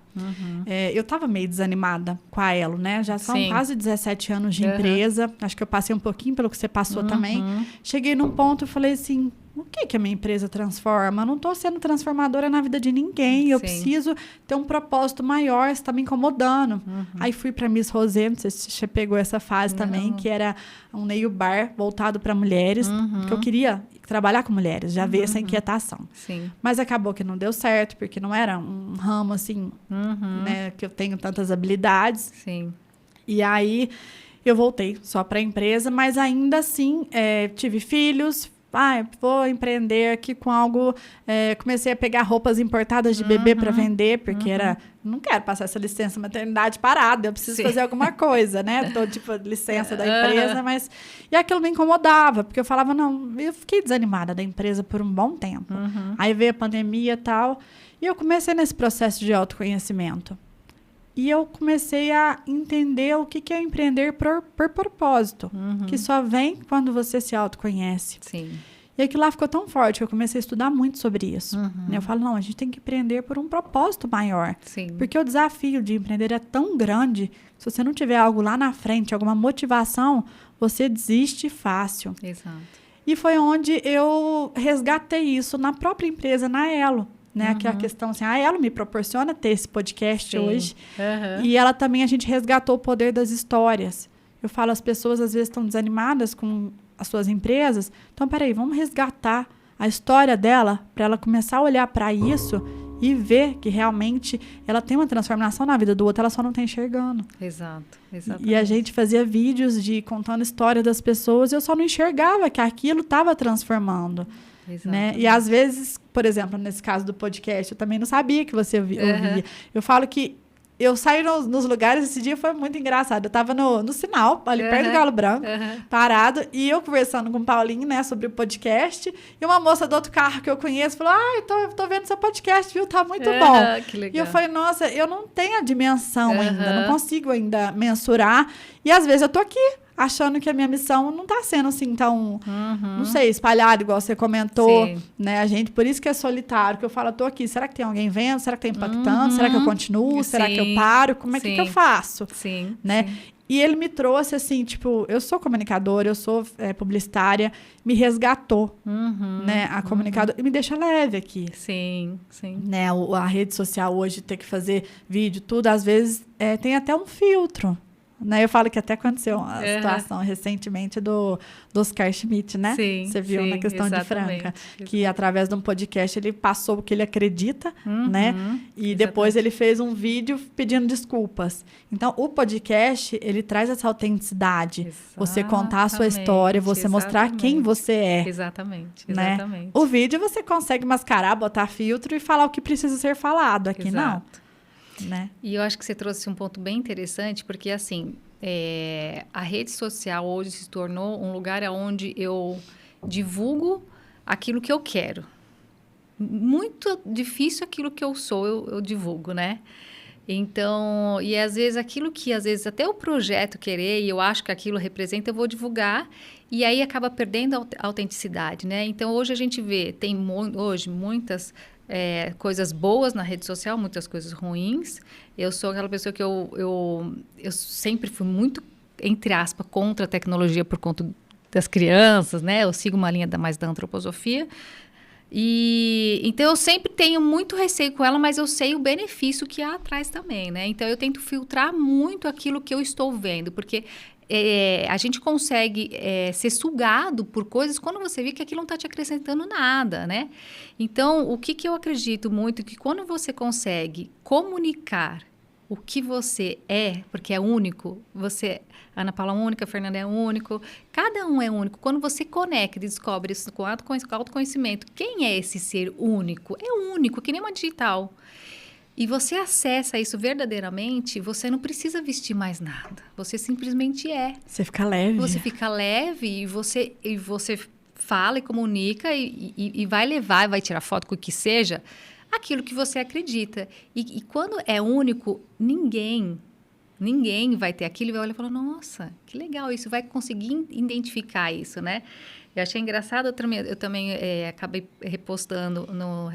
Eu estava meio desanimada com a Elo, né? Já são quase 17 anos de empresa. Acho que eu passei um pouquinho pelo que você passou também. Cheguei num ponto e falei assim, o que a minha empresa transforma? Eu não estou sendo transformadora na vida de ninguém. Eu preciso ter um propósito maior. Você está me incomodando. Aí fui para Miss Rosé, não sei se você pegou essa fase também, que era um nail bar voltado para mulheres. Que eu queria trabalhar com mulheres, já veio essa inquietação.
Sim.
Mas acabou que não deu certo, porque não era um ramo assim, né, que eu tenho tantas habilidades.
Sim.
E aí eu voltei só para a empresa, mas ainda assim tive filhos. Vou empreender aqui com algo. Comecei a pegar roupas importadas de bebê para vender, porque não quero passar essa licença maternidade parada, eu preciso fazer alguma coisa, né? Tô tipo licença da empresa, mas. E aquilo me incomodava, porque eu falava, não, eu fiquei desanimada da empresa por um bom tempo. Aí veio a pandemia e tal, e eu comecei nesse processo de autoconhecimento. E eu comecei a entender o que é empreender por propósito, que só vem quando você se autoconhece.
Sim.
E aquilo lá ficou tão forte que eu comecei a estudar muito sobre isso. Eu falo, não, a gente tem que empreender por um propósito maior.
Sim.
Porque o desafio de empreender é tão grande, se você não tiver algo lá na frente, alguma motivação, você desiste fácil.
Exato.
E foi onde eu resgatei isso na própria empresa, na Elo. Né? Que é a questão assim, a Elo me proporciona ter esse podcast hoje. E ela também, a gente resgatou o poder das histórias. Eu falo, as pessoas às vezes estão desanimadas com as suas empresas. Então, peraí, vamos resgatar a história dela para ela começar a olhar para isso e ver que realmente ela tem uma transformação na vida do outro, ela só não está enxergando.
Exato, exatamente.
E a gente fazia vídeos contando a história das pessoas e eu só não enxergava que aquilo estava transformando. Né? E às vezes, por exemplo, nesse caso do podcast, eu também não sabia que você ouvia. Eu falo que eu saí nos lugares, esse dia foi muito engraçado. Eu estava no sinal, ali perto do Galo Branco, parado, e eu conversando com o Paulinho, né, sobre o podcast, e uma moça do outro carro que eu conheço falou, tô vendo seu podcast, viu? Tá muito bom.
Que legal.
E eu falei, nossa, eu não tenho a dimensão ainda, não consigo ainda mensurar, e às vezes eu tô aqui, achando que a minha missão não está sendo assim tão, não sei, espalhada, igual você comentou, né? A gente, por isso que é solitário, que eu falo, tô aqui, será que tem alguém vendo? Será que tá impactando? Será que eu continuo? Será que eu paro? Como é que eu faço? Né? E ele me trouxe assim, tipo, eu sou comunicadora, eu sou publicitária, me resgatou, né? A comunicadora, e me deixa leve aqui.
Sim.
Né? A rede social hoje, ter que fazer vídeo, tudo, às vezes tem até um filtro. Né? Eu falo que até aconteceu uma situação recentemente do Oscar Schmidt, né? Você viu na questão de Franca. Que através de um podcast ele passou o que ele acredita, né? E depois ele fez um vídeo pedindo desculpas. Então, o podcast, ele traz essa autenticidade. Você contar a sua história, você mostrar quem você é.
Exatamente.
Né? O vídeo você consegue mascarar, botar filtro e falar o que precisa ser falado. Aqui não. Né?
E eu acho que você trouxe um ponto bem interessante, porque assim, a rede social hoje se tornou um lugar onde eu divulgo aquilo que eu quero. Muito difícil aquilo que eu sou, eu divulgo, né? Então, e às vezes aquilo que, às vezes até o projeto querer, e eu acho que aquilo representa, eu vou divulgar, e aí acaba perdendo a autenticidade, né? Então, hoje a gente vê, tem hoje muitas coisas boas na rede social, muitas coisas ruins. Eu sou aquela pessoa que eu sempre fui muito, entre aspas, contra a tecnologia por conta das crianças, né? Eu sigo uma linha mais da antroposofia. E então eu sempre tenho muito receio com ela, mas eu sei o benefício que há atrás também, né? Então eu tento filtrar muito aquilo que eu estou vendo, porque a gente consegue ser sugado por coisas quando você vê que aquilo não está te acrescentando nada, né? Então, o que eu acredito muito que quando você consegue comunicar o que você é, porque é único, Ana Paula é única, a Fernanda é único, cada um é único. Quando você conecta e descobre isso com autoconhecimento, quem é esse ser único? É único, que nem uma digital. E você acessa isso verdadeiramente, você não precisa vestir mais nada. Você simplesmente é.
Você fica leve.
Você fica leve e você fala e comunica e vai levar, vai tirar foto com o que seja, aquilo que você acredita. E quando é único, ninguém vai ter aquilo e vai olhar e falar, nossa, que legal isso, vai conseguir identificar isso, né? Eu achei engraçado, eu também acabei repostando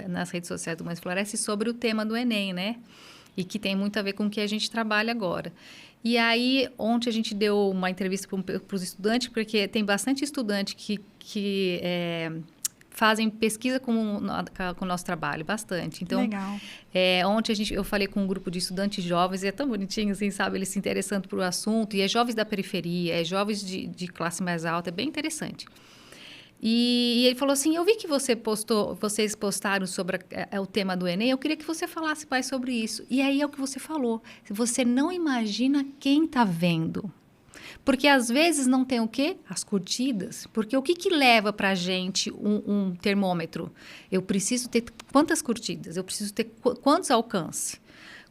nas redes sociais do Mães Floresce sobre o tema do Enem, né? E que tem muito a ver com o que a gente trabalha agora. E aí, ontem a gente deu uma entrevista para os estudantes, porque tem bastante estudante que fazem pesquisa com o nosso trabalho, bastante. Então,
legal.
Ontem eu falei com um grupo de estudantes jovens, e é tão bonitinho, assim, sabe? Eles se interessando por o assunto, e é jovens da periferia, é jovens de classe mais alta, é bem interessante. E ele falou assim, eu vi que vocês postaram sobre o tema do Enem, eu queria que você falasse mais sobre isso. E aí é o que você falou, você não imagina quem está vendo. Porque às vezes não tem o quê? As curtidas. Porque o que leva para a gente um termômetro? Eu preciso ter quantas curtidas? Eu preciso ter quantos alcances?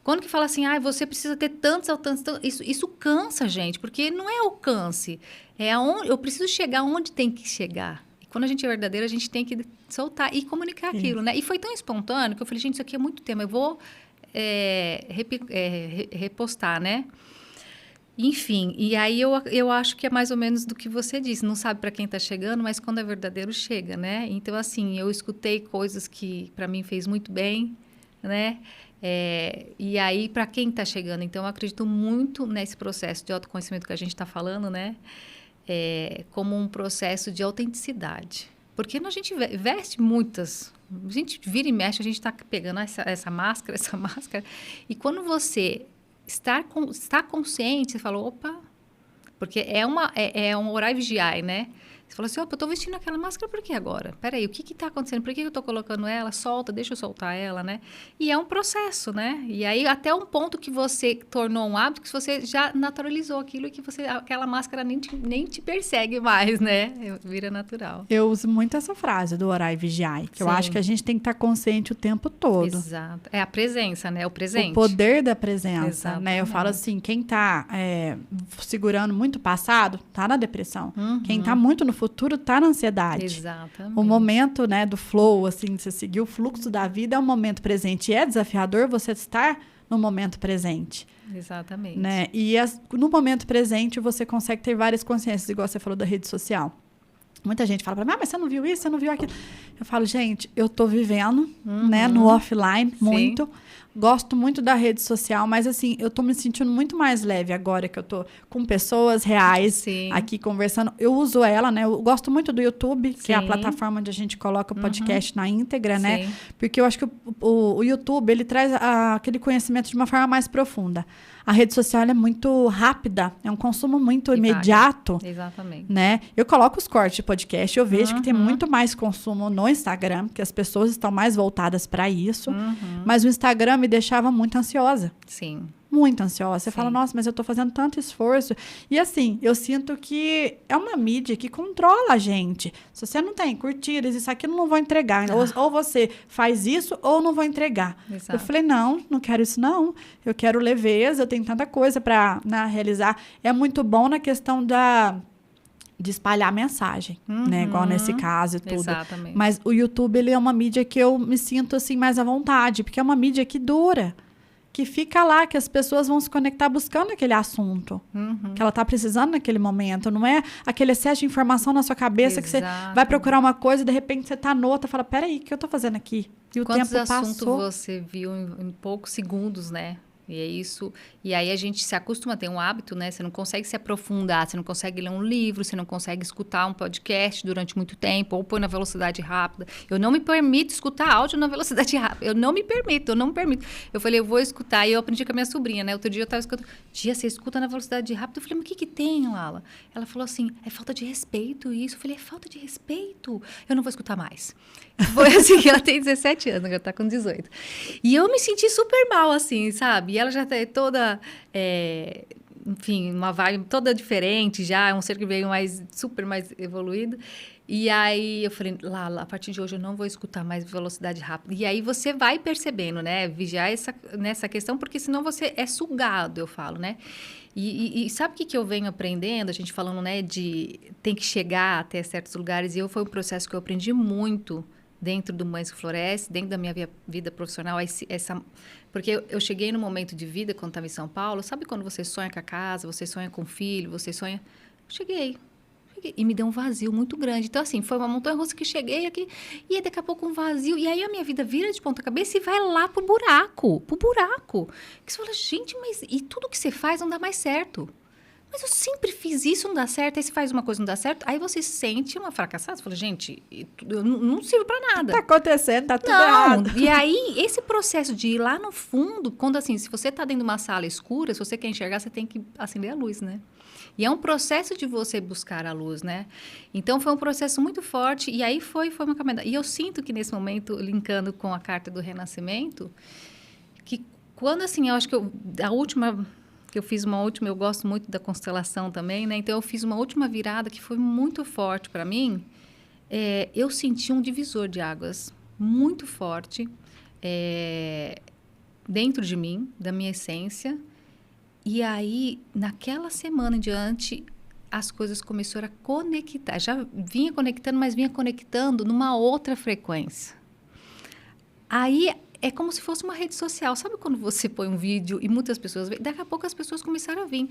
Quando que fala assim, você precisa ter tantos alcances, isso cansa, gente, porque não é alcance, eu preciso chegar onde tem que chegar. Quando a gente é verdadeira, a gente tem que soltar e comunicar aquilo, né? E foi tão espontâneo que eu falei, gente, isso aqui é muito tema, eu vou repostar, né? Enfim, e aí eu acho que é mais ou menos do que você disse, não sabe para quem está chegando, mas quando é verdadeiro, chega, né? Então, assim, eu escutei coisas que para mim fez muito bem, né? E aí, para quem está chegando, então, eu acredito muito nesse processo de autoconhecimento que a gente está falando, né? Como um processo de autenticidade. Porque a gente veste muitas... A gente vira e mexe, a gente está pegando essa máscara, e quando você está consciente, você fala, opa... Porque é um orar e vigiar, né? Você fala assim, opa, eu estou vestindo aquela máscara por que agora? Peraí, o que está acontecendo? Por que eu estou colocando ela? Solta, deixa eu soltar ela, né? E é um processo, né? E aí, até um ponto que você tornou um hábito, que você já naturalizou aquilo e que aquela máscara nem te persegue mais, né? Vira natural.
Eu uso muito essa frase do orar e vigiar, que eu acho que a gente tem que estar consciente o tempo todo.
Exato. É a presença, né? O presente.
O poder da presença,
exatamente,
né? Eu falo assim, quem está segurando muito o passado, está na depressão.
Uhum.
Quem está muito no futuro está na ansiedade.
Exatamente.
O momento, né, do flow, assim, de você seguir o fluxo da vida é um momento presente. E é desafiador você estar no momento presente.
Exatamente.
Né? E no momento presente você consegue ter várias consciências, igual você falou da rede social. Muita gente fala para mim, mas você não viu isso, você não viu aquilo. Eu falo, gente, eu tô vivendo, né, no offline, muito. Sim. Gosto muito da rede social, mas assim, eu tô me sentindo muito mais leve agora que eu tô com pessoas reais. Sim. Aqui conversando. Eu uso ela, né? Eu gosto muito do YouTube, sim, que é a plataforma onde a gente coloca o podcast na íntegra, sim, né? Porque eu acho que o YouTube, ele traz aquele conhecimento de uma forma mais profunda. A rede social é muito rápida, é um consumo muito imediato.
Exatamente.
Né? Eu coloco os cortes de podcast, eu vejo que tem muito mais consumo no Instagram, que as pessoas estão mais voltadas para isso. Mas o Instagram me deixava muito ansiosa.
Sim.
Muito ansiosa. Você fala, nossa, mas eu tô fazendo tanto esforço. E assim, eu sinto que é uma mídia que controla a gente. Se você não tem curtidas, isso aqui eu não vou entregar. Ou você faz isso, ou não vou entregar. Exato. Eu falei, não quero isso não. Eu quero leveza, eu tenho tanta coisa para realizar. É muito bom na questão de espalhar a mensagem, né? Igual nesse caso e tudo.
Exatamente.
Mas o YouTube, ele é uma mídia que eu me sinto assim mais à vontade, porque é uma mídia que dura. Que fica lá, que as pessoas vão se conectar buscando aquele assunto que ela está precisando naquele momento. Não é aquele excesso de informação na sua cabeça. Exato. Que você vai procurar uma coisa e de repente você está noutra e fala, peraí, o que eu estou fazendo aqui? E o
quantos
tempo passou.
assuntos você viu em poucos segundos, né? E é isso. E aí a gente se acostuma a ter um hábito, né? Você não consegue se aprofundar, você não consegue ler um livro, você não consegue escutar um podcast durante muito tempo, ou pôr na velocidade rápida. Eu não me permito escutar áudio na velocidade rápida. Eu não me permito. Eu falei, eu vou escutar. E eu aprendi com a minha sobrinha, né? Outro dia eu estava escutando. Tia, você escuta na velocidade rápida? Eu falei, mas o que tem, Lala? Ela falou assim, é falta de respeito isso. Eu falei, é falta de respeito? Eu não vou escutar mais. Foi assim, ela tem 17 anos, agora tá com 18. E eu me senti super mal, assim, sabe? E ela já tá toda, enfim, uma vibe toda diferente já, é um ser que veio super mais evoluído. E aí eu falei, Lala, a partir de hoje eu não vou escutar mais velocidade rápida. E aí você vai percebendo, né? Vigiar nessa questão, porque senão você é sugado, eu falo, né? E sabe o que eu venho aprendendo? A gente falando, né, de tem que chegar até certos lugares. E foi um processo que eu aprendi muito dentro do Mães que Florescem, dentro da minha vida profissional. Porque eu cheguei no momento de vida, quando estava em São Paulo. Sabe quando você sonha com a casa, você sonha com o filho, você sonha... Cheguei. E me deu um vazio muito grande. Então, assim, foi uma montanha-russa que cheguei aqui, e aí daqui a pouco um vazio. E aí a minha vida vira de ponta cabeça e vai lá pro buraco. Que você fala, gente, mas e tudo que você faz não dá mais certo. Mas eu sempre fiz isso, não dá certo. Aí você faz uma coisa, não dá certo. Aí você se sente uma fracassada. Você fala, gente, eu não sirvo pra nada.
Tá acontecendo, tá tudo errado.
E aí, esse processo de ir lá no fundo, quando assim, se você tá dentro de uma sala escura, se você quer enxergar, você tem que acender a luz, né? E é um processo de você buscar a luz, né? Então, foi um processo muito forte. E aí, foi uma caminhada. E eu sinto que, nesse momento, linkando com a carta do Renascimento, que quando, assim, eu acho que eu gosto muito da constelação também, né? Então, eu fiz uma última virada que foi muito forte para mim. Eu senti um divisor de águas muito forte dentro de mim, da minha essência. E aí, naquela semana em diante, as coisas começaram a conectar. Já vinha conectando, mas vinha conectando numa outra frequência. Aí, é como se fosse uma rede social. Sabe quando você põe um vídeo e muitas pessoas veem? Daqui a pouco as pessoas começaram a vir.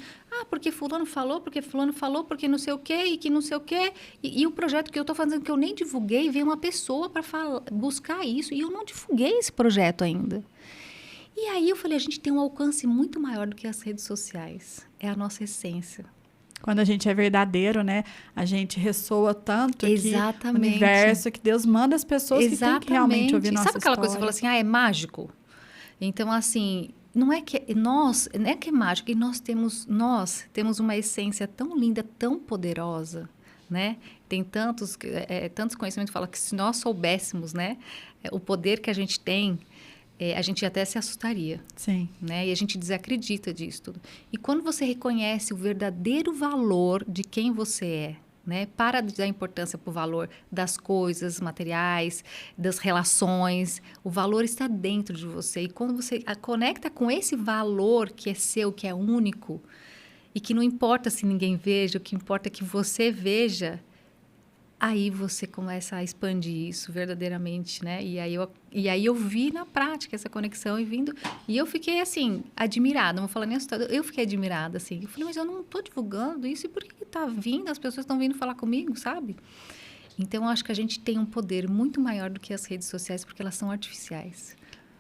Porque fulano falou, porque não sei o quê, e que não sei o quê. E o projeto que eu estou fazendo, que eu nem divulguei, veio uma pessoa para buscar isso. E eu não divulguei esse projeto ainda. E aí eu falei, a gente tem um alcance muito maior do que as redes sociais. É a nossa essência.
Quando a gente é verdadeiro, né? A gente ressoa tanto
Exatamente.
Que o universo, que Deus manda as pessoas que têm que realmente ouvir nossa
Sabe aquela
história.
coisa que você fala assim, é mágico? Então, assim, não é que é mágico, e nós temos uma essência tão linda, tão poderosa, né? Tem tantos conhecimentos que falam que se nós soubéssemos, né, o poder que a gente tem, a gente até se assustaria.
Sim.
Né? E a gente desacredita disso tudo. E quando você reconhece o verdadeiro valor de quem você é, né? Para de dar importância para o valor das coisas materiais, das relações, o valor está dentro de você. E quando você conecta com esse valor que é seu, que é único, e que não importa se ninguém veja, o que importa é que você veja, aí você começa a expandir isso verdadeiramente, né? E aí eu vi na prática essa conexão e eu fiquei, assim, admirada. Não vou falar nem assustada, eu fiquei admirada, assim. Eu falei, mas eu não estou divulgando isso, e por que está vindo? As pessoas estão vindo falar comigo, sabe? Então, eu acho que a gente tem um poder muito maior do que as redes sociais, porque elas são artificiais.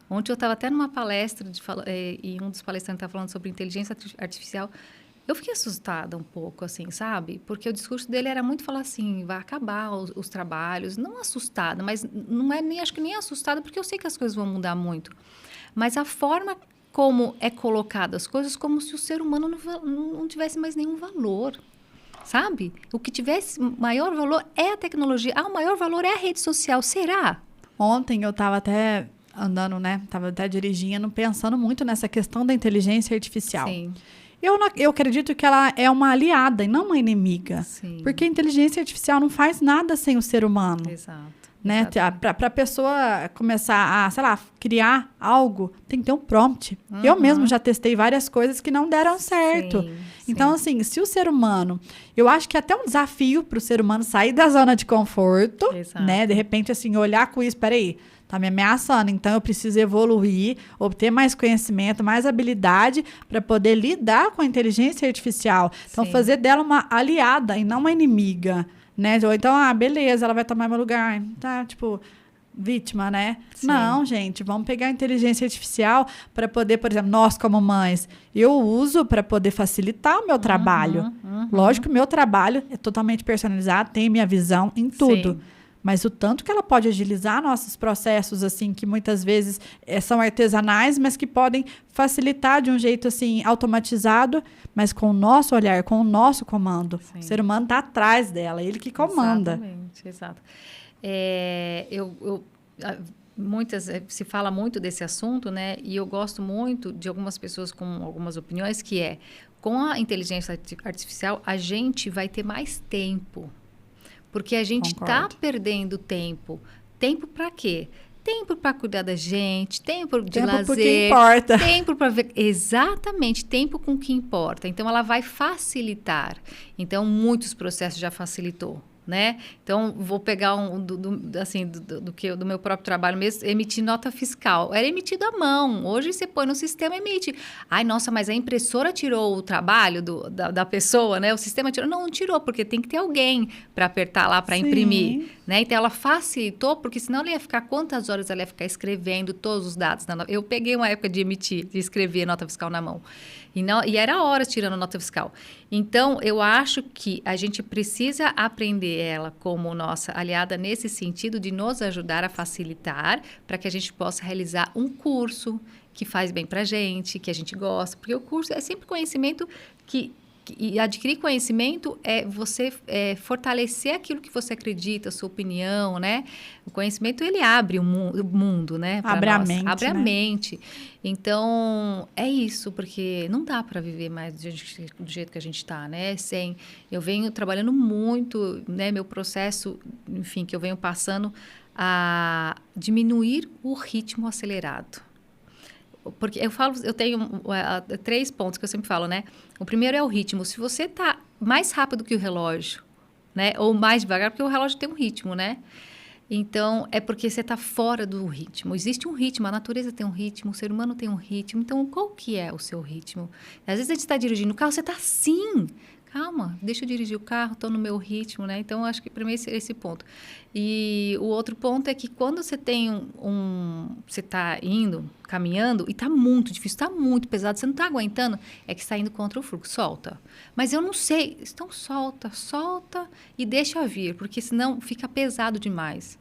Ontem eu estava até numa palestra, e um dos palestrantes estava falando sobre inteligência artificial. Eu fiquei assustada um pouco, assim, sabe? Porque o discurso dele era muito falar assim, vai acabar os trabalhos. Não assustada, mas não é acho que nem assustada, porque eu sei que as coisas vão mudar muito. Mas a forma como é colocada as coisas, como se o ser humano não tivesse mais nenhum valor, sabe? O que tivesse maior valor é a tecnologia. O maior valor é a rede social. Será?
Ontem eu estava até andando, né? Estava até dirigindo, pensando muito nessa questão da inteligência artificial.
Sim.
Eu acredito que ela é uma aliada e não uma inimiga.
Sim.
Porque a inteligência artificial não faz nada sem o ser humano.
Exato.
Né? Para a pessoa começar a, sei lá, criar algo, tem que ter um prompt.
Uhum.
Eu mesmo já testei várias coisas que não deram certo.
Sim,
então, assim, se o ser humano... Eu acho que é até um desafio para o ser humano sair da zona de conforto,
Exato.
né? De repente, assim, olhar com isso, peraí, tá me ameaçando, então eu preciso evoluir, obter mais conhecimento, mais habilidade para poder lidar com a inteligência artificial. Então,
Sim.
fazer dela uma aliada e não uma inimiga, né? Ou então, beleza, ela vai tomar meu lugar, tá? Tipo, vítima, né?
Sim.
Não, gente, vamos pegar a inteligência artificial para poder, por exemplo, nós como mães, eu uso para poder facilitar o meu trabalho. Lógico que o meu trabalho é totalmente personalizado, tem minha visão em tudo.
Sim.
Mas o tanto que ela pode agilizar nossos processos, assim, que muitas vezes são artesanais, mas que podem facilitar de um jeito, assim, automatizado, mas com o nosso olhar, com o nosso comando.
Sim.
O ser humano está atrás dela, ele que comanda.
Exatamente, exato. Se fala muito desse assunto, né? E eu gosto muito de algumas pessoas com algumas opiniões, que com a inteligência artificial, a gente vai ter mais tempo. Porque a gente está perdendo tempo. Tempo para quê? Tempo para cuidar da gente, tempo de lazer.
Tempo que importa.
Tempo para ver. Exatamente, tempo com o que importa. Então, ela vai facilitar. Então, muitos processos já facilitou. Né? Então, vou pegar do meu próprio trabalho mesmo, emitir nota fiscal. Era emitido à mão. Hoje, você põe no sistema e emite. Ai, nossa, mas a impressora tirou o trabalho da pessoa, né? O sistema tirou. Não tirou, porque tem que ter alguém para apertar lá para imprimir. Né? Então, ela facilitou, porque senão ela ia ficar... Quantas horas ela ia ficar escrevendo todos os dados? Eu peguei uma época de escrever nota fiscal na mão. E era horas tirando nota fiscal. Então, eu acho que a gente precisa aprender ela como nossa aliada nesse sentido de nos ajudar a facilitar para que a gente possa realizar um curso que faz bem para a gente, que a gente gosta. Porque o curso é sempre conhecimento e adquirir conhecimento é você fortalecer aquilo que você acredita, a sua opinião, né? O conhecimento, ele abre o mundo, né?
Abre a mente,
abre a
né?
mente. Então, é isso, porque não dá para viver mais do jeito que a gente está, né? Eu venho trabalhando muito, né? Meu processo, enfim, que eu venho passando a diminuir o ritmo acelerado. Porque eu tenho 3 pontos que eu sempre falo, né? O primeiro é o ritmo. Se você está mais rápido que o relógio, né? Ou mais devagar, porque o relógio tem um ritmo, né? Então, é porque você está fora do ritmo. Existe um ritmo, a natureza tem um ritmo, o ser humano tem um ritmo. Então, qual que é o seu ritmo? Às vezes a gente está dirigindo o carro, você está assim... Calma, deixa eu dirigir o carro, estou no meu ritmo, né? Então, acho que para mim esse ponto. E o outro ponto é que quando você tem você está indo, caminhando, e está muito difícil, está muito pesado, você não está aguentando, é que está indo contra o fluxo, solta. Mas eu não sei, então solta e deixa vir, porque senão fica pesado demais.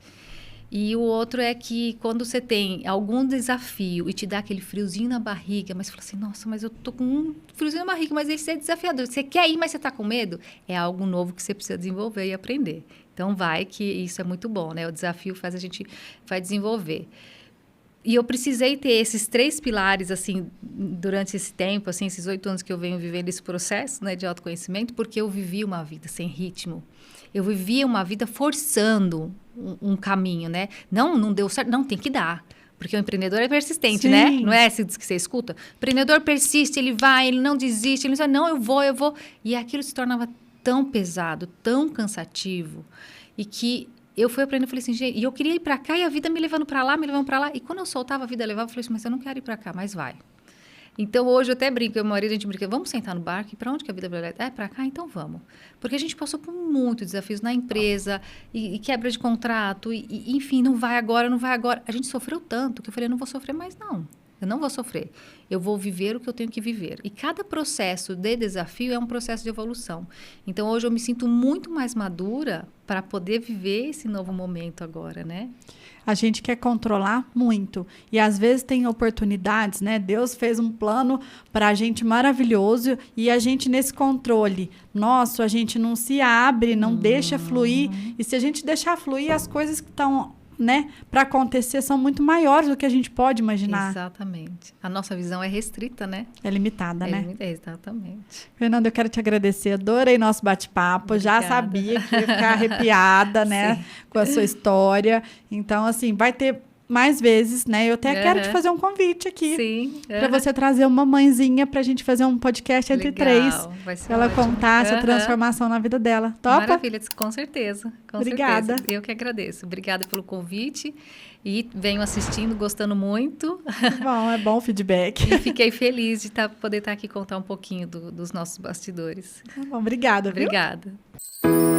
E o outro é que quando você tem algum desafio e te dá aquele friozinho na barriga, mas você fala assim, nossa, mas eu tô com um friozinho na barriga, mas esse é desafiador. Você quer ir, mas você tá com medo? É algo novo que você precisa desenvolver e aprender. Então que isso é muito bom, né? O desafio a gente vai desenvolver. E eu precisei ter esses 3 pilares, assim, durante esse tempo, assim, esses 8 anos que eu venho vivendo esse processo, né, de autoconhecimento, porque eu vivi uma vida sem ritmo. Eu vivia uma vida forçando um caminho, né? Não deu certo, não, tem que dar. Porque o empreendedor é persistente,
Sim.
né? Não é assim que você escuta? O empreendedor persiste, ele vai, ele não desiste, ele diz, não, eu vou. E aquilo se tornava tão pesado, tão cansativo, e que eu fui aprendendo, falei assim, gente, e eu queria ir para cá, e a vida me levando para lá. E quando eu soltava, a vida levava, eu falei assim, mas eu não quero ir para cá, mas vai. Então, hoje eu até brinco, eu e o marido, a gente brinca, vamos sentar no barco, e para onde que a vida vai levar? É para cá? Então vamos. Porque a gente passou por muitos desafios na empresa, e quebra de contrato, enfim, não vai agora. A gente sofreu tanto, que eu falei, eu não vou sofrer mais não. Eu não vou sofrer. Eu vou viver o que eu tenho que viver. E cada processo de desafio é um processo de evolução. Então, hoje eu me sinto muito mais madura para poder viver esse novo momento agora, né?
A gente quer controlar muito. E às vezes tem oportunidades, né? Deus fez um plano para a gente maravilhoso e a gente nesse controle nosso, a gente não se abre, não deixa fluir. E se a gente deixar fluir, as coisas que estão, né, para acontecer são muito maiores do que a gente pode imaginar.
Exatamente. A nossa visão é restrita, né?
É limitada, né?
Exatamente.
Fernanda, eu quero te agradecer. Adorei nosso bate-papo. Já sabia que ia ficar arrepiada, né, com a sua história. Então, assim, vai ter mais vezes, né? Eu até quero te fazer um convite aqui.
Sim.
Para você trazer uma mãezinha pra gente fazer um podcast entre 3.
Vai ser
pra ela
ótimo.
contar essa transformação na vida dela. Topa?
Maravilha, com certeza.
Obrigada.
Certeza. Eu que agradeço. Obrigada pelo convite. E venho assistindo, gostando muito.
Bom, é bom o feedback.
E fiquei feliz de poder estar aqui e contar um pouquinho dos nossos bastidores.
Bom, obrigada.
Obrigada.
Viu?